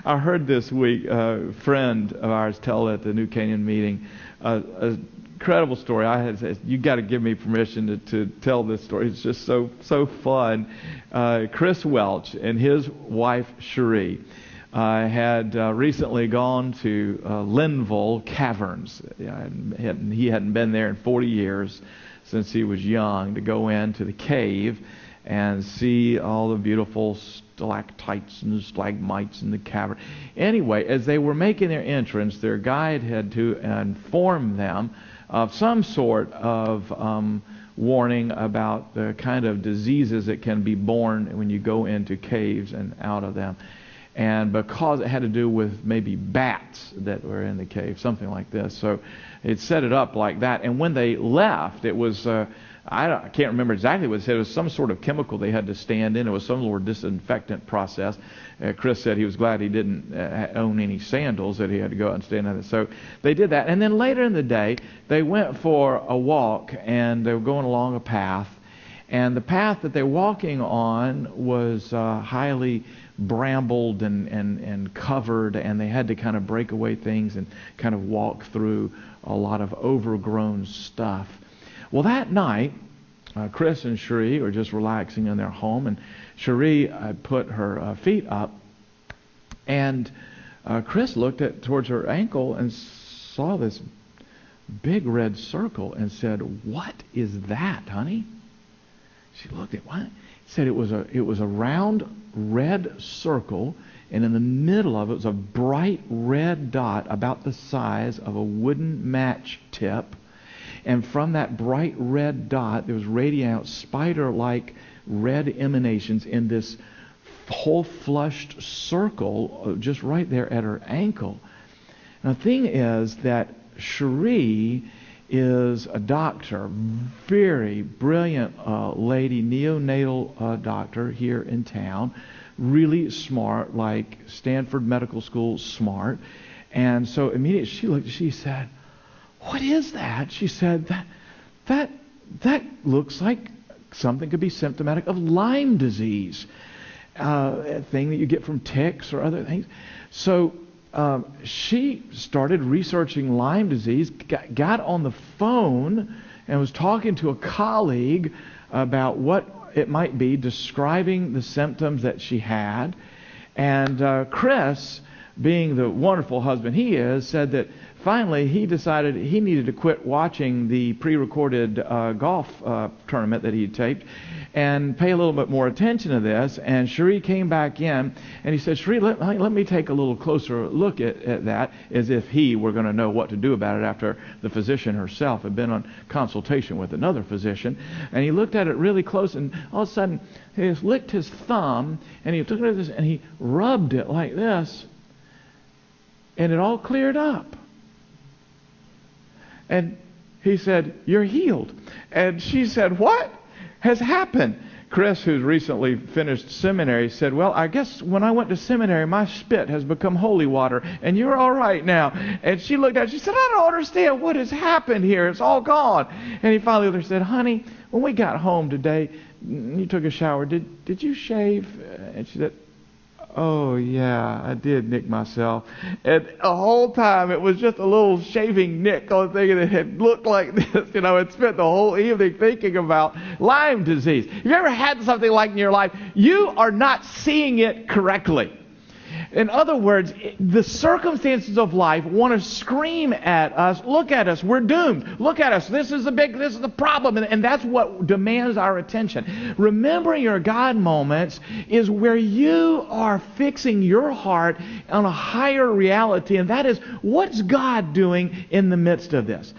I heard this week a friend of ours tell at the New Canaan meeting a incredible story. I had said, you got to give me permission to tell this story. It's just so fun. Chris Welch and his wife Cherie had recently gone to Linville Caverns. He hadn't been there in 40 years since he was young, to go into the cave and see all the beautiful stalactites and stalagmites in the cavern. Anyway, as they were making their entrance, their guide had to inform them of some sort of warning about the kind of diseases that can be born when you go into caves and out of them. And because it had to do with maybe bats that were in the cave, something like this. So it set it up like that. And when they left, it was, I can't remember exactly what it said. It was some sort of chemical they had to stand in. It was some sort of disinfectant process. Chris said he was glad he didn't own any sandals, that he had to go out and stand in it. So they did that. And then later in the day, they went for a walk, and they were going along a path. And the path that they were walking on was highly brambled and covered, and they had to kind of break away things and kind of walk through a lot of overgrown stuff. Well, that night, Chris and Cherie were just relaxing in their home, and Cherie put her feet up, and Chris looked towards her ankle and saw this big red circle and said, "What is that, honey?" She looked at what? Said it was a round red circle, and in the middle of it was a bright red dot about the size of a wooden match tip. And from that bright red dot, there was radiating out spider-like red emanations in this whole flushed circle just right there at her ankle. Now, the thing is that Cherie is a doctor, very brilliant lady, neonatal doctor here in town, really smart, like Stanford Medical School smart. And so immediately she looked, she said, "What is that?" She said, that looks like something could be symptomatic of Lyme disease, a thing that you get from ticks or other things. So she started researching Lyme disease, got on the phone and was talking to a colleague about what it might be, describing the symptoms that she had. And Chris, being the wonderful husband he is, said that finally he decided he needed to quit watching the pre-recorded golf tournament that he had taped and pay a little bit more attention to this. And Cherie came back in, and he said, "Cherie, let me take a little closer look at that," as if he were going to know what to do about it after the physician herself had been on consultation with another physician. And he looked at it really close, and all of a sudden he just licked his thumb, and he took it this, and he rubbed it like this, and it all cleared up. And he said, "You're healed." And she said, "What has happened?" Chris, who's recently finished seminary, said, "Well, I guess when I went to seminary, my spit has become holy water, and you're all right now." And she looked at it, she said, "I don't understand what has happened here. It's all gone." And he finally looked at her and said, "Honey, when we got home today, you took a shower. Did you shave?" And she said, "Oh, yeah, I did nick myself." And the whole time it was just a little shaving nick on the thing, and it had looked like this. You know, it spent the whole evening thinking about Lyme disease. Have you ever had something like in your life? You are not seeing it correctly. In other words, the circumstances of life want to scream at us, "Look at us, we're doomed. Look at us, this is the problem." And that's what demands our attention. Remembering your God moments is where you are fixing your heart on a higher reality, and that is, what's God doing in the midst of this?